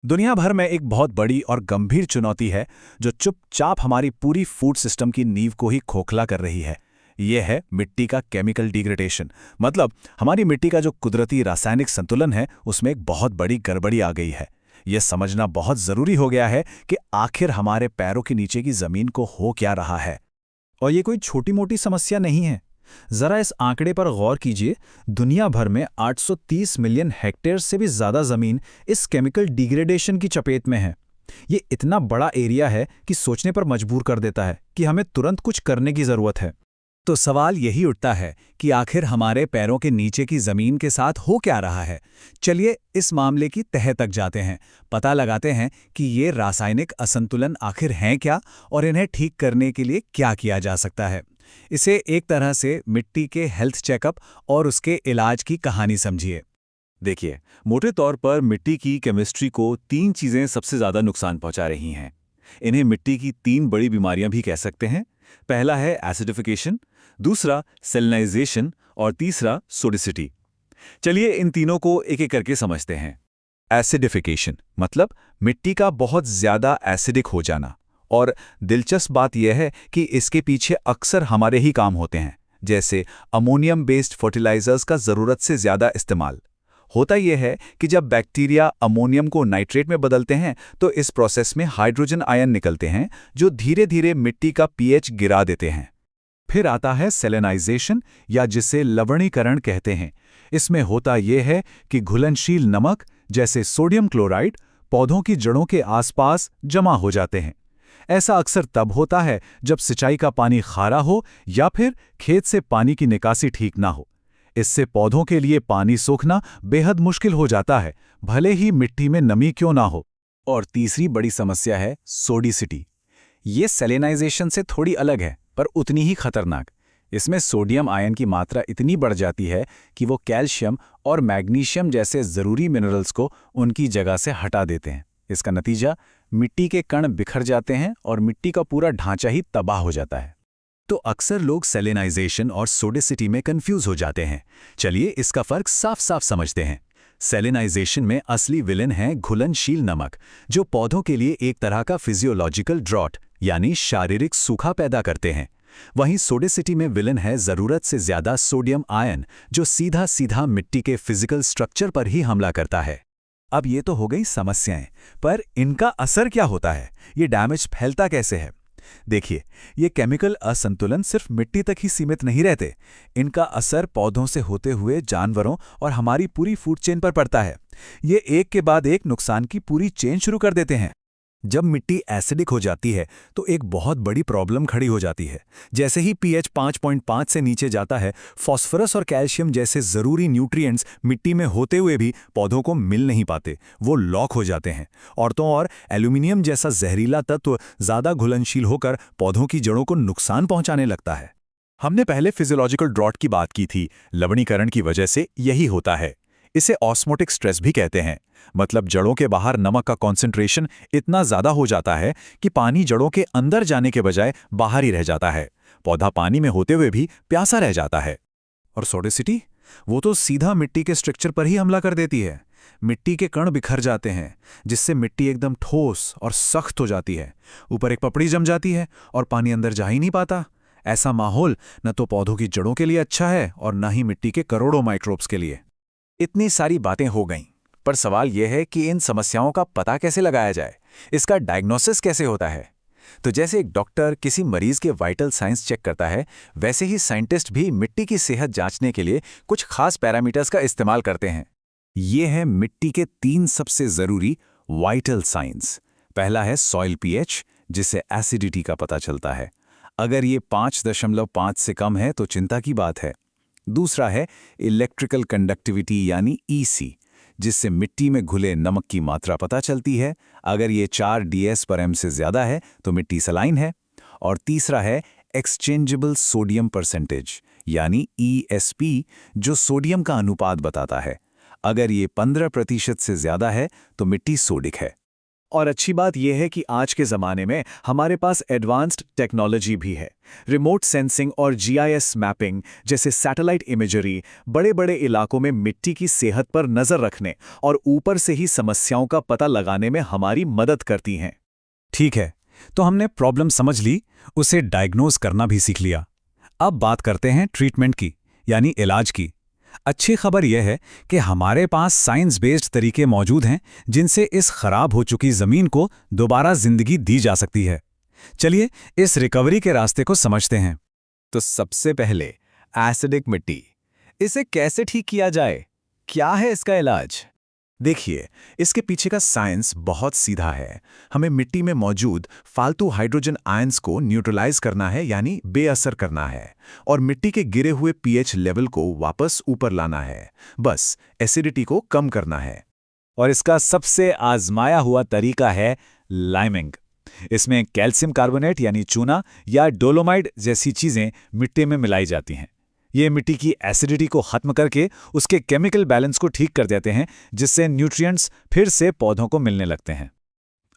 दुनिया भर में एक बहुत बड़ी और गंभीर चुनौती है जो चुपचाप हमारी पूरी फूड सिस्टम की नींव को ही खोखला कर रही है। ये है मिट्टी का केमिकल डिग्रेडेशन। मतलब हमारी मिट्टी का जो कुदरती रासायनिक संतुलन है उसमें एक बहुत बड़ी गड़बड़ी आ गई है। यह समझना बहुत ज़रूरी हो गया है कि आखिर हमारे पैरों के नीचे की ज़मीन को हो क्या रहा है। और ये कोई छोटी मोटी समस्या नहीं है। जरा इस आंकड़े पर गौर कीजिए। दुनिया भर में 830 मिलियन हेक्टेयर से भी ज्यादा जमीन इस केमिकल डिग्रेडेशन की चपेट में है। ये इतना बड़ा एरिया है कि सोचने पर मजबूर कर देता है कि हमें तुरंत कुछ करने की जरूरत है। तो सवाल यही उठता है कि आखिर हमारे पैरों के नीचे की जमीन के साथ हो क्या रहा है। चलिए इस मामले की तह तक जाते हैं, पता लगाते हैं कि ये रासायनिक असंतुलन आखिर हैं क्या और इन्हें ठीक करने के लिए क्या किया जा सकता है। इसे एक तरह से मिट्टी के हेल्थ चेकअप और उसके इलाज की कहानी समझिए। देखिए, मोटे तौर पर मिट्टी की केमिस्ट्री को तीन चीजें सबसे ज्यादा नुकसान पहुंचा रही हैं। इन्हें मिट्टी की तीन बड़ी बीमारियां भी कह सकते हैं। पहला है एसिडिफिकेशन, दूसरा सेलिनाइजेशन और तीसरा सोडिसिटी। चलिए इन तीनों को एक एक करके समझते हैं। एसिडिफिकेशन मतलब मिट्टी का बहुत ज्यादा एसिडिक हो जाना। और दिलचस्प बात यह है कि इसके पीछे अक्सर हमारे ही काम होते हैं, जैसे अमोनियम बेस्ड फर्टिलाइजर्स का ज़रूरत से ज़्यादा इस्तेमाल। होता यह है कि जब बैक्टीरिया अमोनियम को नाइट्रेट में बदलते हैं तो इस प्रोसेस में हाइड्रोजन आयन निकलते हैं जो धीरे धीरे मिट्टी का पीएच गिरा देते हैं। फिर आता है सेलेनाइजेशन या जिसे लवणीकरण कहते हैं। इसमें होता यह है कि घुलनशील नमक जैसे सोडियम क्लोराइड पौधों की जड़ों के आसपास जमा हो जाते हैं। ऐसा अक्सर तब होता है जब सिंचाई का पानी खारा हो या फिर खेत से पानी की निकासी ठीक ना हो। इससे पौधों के लिए पानी सोखना बेहद मुश्किल हो जाता है, भले ही मिट्टी में नमी क्यों ना हो। और तीसरी बड़ी समस्या है सोडिसिटी। ये सेलेनाइजेशन से थोड़ी अलग है पर उतनी ही खतरनाक। इसमें सोडियम आयन की मात्रा इतनी बढ़ जाती है कि वो कैल्शियम और मैग्नीशियम जैसे ज़रूरी मिनरल्स को उनकी जगह से हटा देते हैं। इसका नतीजा मिट्टी के कण बिखर जाते हैं और मिट्टी का पूरा ढांचा ही तबाह हो जाता है। तो अक्सर लोग सेलेनाइजेशन और सोडिसिटी में कंफ्यूज हो जाते हैं। चलिए इसका फर्क साफ साफ समझते हैं। सेलेनाइजेशन में असली विलेन है घुलनशील नमक, जो पौधों के लिए एक तरह का फिजियोलॉजिकल ड्रॉट यानी शारीरिक सूखा पैदा करते हैं। वहीं सोडिसिटी में विलेन है ज़रूरत से ज़्यादा सोडियम आयन, जो सीधा सीधा मिट्टी के फिजिकल स्ट्रक्चर पर ही हमला करता है। अब ये तो हो गई समस्याएं, पर इनका असर क्या होता है, ये डैमेज फैलता कैसे है। देखिए, ये केमिकल असंतुलन सिर्फ मिट्टी तक ही सीमित नहीं रहते। इनका असर पौधों से होते हुए जानवरों और हमारी पूरी फूड चेन पर पड़ता है। ये एक के बाद एक नुकसान की पूरी चेन शुरू कर देते हैं। जब मिट्टी एसिडिक हो जाती है तो एक बहुत बड़ी प्रॉब्लम खड़ी हो जाती है। जैसे ही पीएच 5.5 से नीचे जाता है, फास्फोरस और कैल्शियम जैसे ज़रूरी न्यूट्रिएंट्स मिट्टी में होते हुए भी पौधों को मिल नहीं पाते, वो लॉक हो जाते हैं। और तो और एल्यूमिनियम जैसा जहरीला तत्व ज़्यादा घुलनशील होकर पौधों की जड़ों को नुकसान पहुंचाने लगता है। हमने पहले फिजियोलॉजिकल ड्रॉट की बात की थी। लवणीकरण की वजह से यही होता है। इसे ऑस्मोटिक स्ट्रेस भी कहते हैं। मतलब जड़ों के बाहर नमक का कॉन्सेंट्रेशन इतना ज़्यादा हो जाता है कि पानी जड़ों के अंदर जाने के बजाय बाहर ही रह जाता है। पौधा पानी में होते हुए भी प्यासा रह जाता है। और सोडिसिटी, वो तो सीधा मिट्टी के स्ट्रक्चर पर ही हमला कर देती है। मिट्टी के कण बिखर जाते हैं, जिससे मिट्टी एकदम ठोस और सख्त हो जाती है। ऊपर एक पपड़ी जम जाती है और पानी अंदर जा ही नहीं पाता। ऐसा माहौल न तो पौधों की जड़ों के लिए अच्छा है और न ही मिट्टी के करोड़ों माइक्रोब्स के लिए। इतनी सारी बातें हो गईं, पर सवाल यह है कि इन समस्याओं का पता कैसे लगाया जाए, इसका डायग्नोसिस कैसे होता है। तो जैसे एक डॉक्टर किसी मरीज के वाइटल साइंस चेक करता है, वैसे ही साइंटिस्ट भी मिट्टी की सेहत जांचने के लिए कुछ खास पैरामीटर्स का इस्तेमाल करते हैं। ये है मिट्टी के 3 सबसे ज़रूरी वाइटल साइंस। पहला है सॉइल पीएच, जिससे एसिडिटी का पता चलता है। अगर ये 5.5 से कम है तो चिंता की बात है। दूसरा है इलेक्ट्रिकल कंडक्टिविटी यानी ईसी, जिससे मिट्टी में घुले नमक की मात्रा पता चलती है। अगर ये 4 ds पर m से ज़्यादा है तो मिट्टी सलाइन है। और तीसरा है एक्सचेंजेबल सोडियम परसेंटेज यानी ESP, जो सोडियम का अनुपात बताता है। अगर ये 15% से ज़्यादा है तो मिट्टी सोडिक है। और अच्छी बात यह है कि आज के ज़माने में हमारे पास एडवांस्ड टेक्नोलॉजी भी है। रिमोट सेंसिंग और जीआईएस मैपिंग जैसे सैटेलाइट इमेजरी बड़े बड़े इलाकों में मिट्टी की सेहत पर नज़र रखने और ऊपर से ही समस्याओं का पता लगाने में हमारी मदद करती हैं। ठीक है, तो हमने प्रॉब्लम समझ ली, उसे डायग्नोज करना भी सीख लिया। अब बात करते हैं ट्रीटमेंट की, यानी इलाज की। अच्छी खबर यह है कि हमारे पास साइंस बेस्ड तरीके मौजूद हैं जिनसे इस खराब हो चुकी ज़मीन को दोबारा जिंदगी दी जा सकती है। चलिए इस रिकवरी के रास्ते को समझते हैं। तो सबसे पहले एसिडिक मिट्टी, इसे कैसे ठीक किया जाए? क्या है इसका इलाज? देखिए, इसके पीछे का साइंस बहुत सीधा है। हमें मिट्टी में मौजूद फालतू हाइड्रोजन आयंस को न्यूट्रलाइज करना है, यानी बेअसर करना है, और मिट्टी के गिरे हुए पीएच लेवल को वापस ऊपर लाना है। बस एसिडिटी को कम करना है। और इसका सबसे आजमाया हुआ तरीका है लाइमिंग। इसमें कैल्शियम कार्बोनेट यानी चूना या डोलोमाइट जैसी चीजें मिट्टी में मिलाई जाती हैं। ये मिट्टी की एसिडिटी को खत्म करके उसके केमिकल बैलेंस को ठीक कर देते हैं, जिससे न्यूट्रिएंट्स फिर से पौधों को मिलने लगते हैं।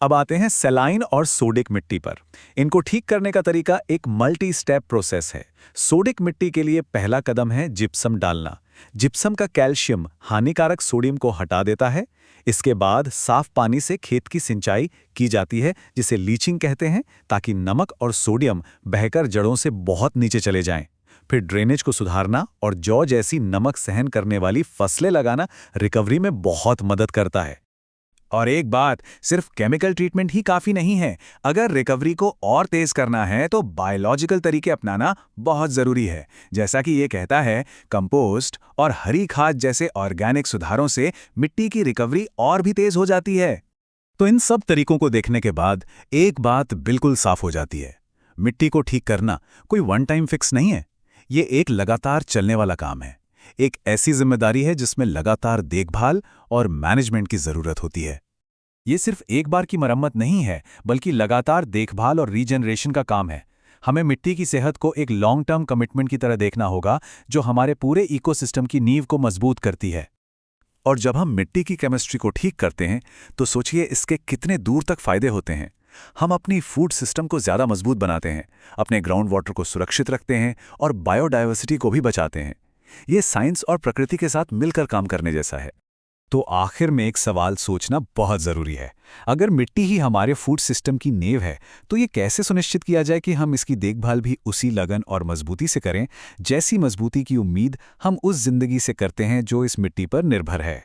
अब आते हैं सैलाइन और सोडिक मिट्टी पर। इनको ठीक करने का तरीका एक मल्टी स्टेप प्रोसेस है। सोडिक मिट्टी के लिए पहला कदम है जिप्सम डालना। जिप्सम का कैल्शियम हानिकारक सोडियम को हटा देता है। इसके बाद साफ पानी से खेत की सिंचाई की जाती है, जिसे लीचिंग कहते हैं, ताकि नमक और सोडियम बहकर जड़ों से बहुत नीचे चले जाएं। फिर ड्रेनेज को सुधारना और जौ जैसी नमक सहन करने वाली फसलें लगाना रिकवरी में बहुत मदद करता है। और एक बात, सिर्फ केमिकल ट्रीटमेंट ही काफ़ी नहीं है। अगर रिकवरी को और तेज करना है तो बायोलॉजिकल तरीके अपनाना बहुत ज़रूरी है। जैसा कि ये कहता है, कंपोस्ट और हरी खाद जैसे ऑर्गेनिक सुधारों से मिट्टी की रिकवरी और भी तेज हो जाती है। तो इन सब तरीकों को देखने के बाद एक बात बिल्कुल साफ हो जाती है, मिट्टी को ठीक करना कोई वन टाइम फिक्स नहीं है। ये एक लगातार चलने वाला काम है, एक ऐसी जिम्मेदारी है जिसमें लगातार देखभाल और मैनेजमेंट की जरूरत होती है। ये सिर्फ एक बार की मरम्मत नहीं है, बल्कि लगातार देखभाल और रीजनरेशन का काम है। हमें मिट्टी की सेहत को एक लॉन्ग टर्म कमिटमेंट की तरह देखना होगा, जो हमारे पूरे इकोसिस्टम की नींव को मजबूत करती है। और जब हम मिट्टी की केमिस्ट्री को ठीक करते हैं, तो सोचिए इसके कितने दूर तक फायदे होते हैं। हम अपनी फूड सिस्टम को ज़्यादा मजबूत बनाते हैं, अपने ग्राउंड वाटर को सुरक्षित रखते हैं और बायोडायवर्सिटी को भी बचाते हैं। ये साइंस और प्रकृति के साथ मिलकर काम करने जैसा है। तो आखिर में एक सवाल सोचना बहुत ज़रूरी है। अगर मिट्टी ही हमारे फूड सिस्टम की नींव है, तो ये कैसे सुनिश्चित किया जाए कि हम इसकी देखभाल भी उसी लगन और मजबूती से करें, जैसी मजबूती की उम्मीद हम उस जिंदगी से करते हैं जो इस मिट्टी पर निर्भर है।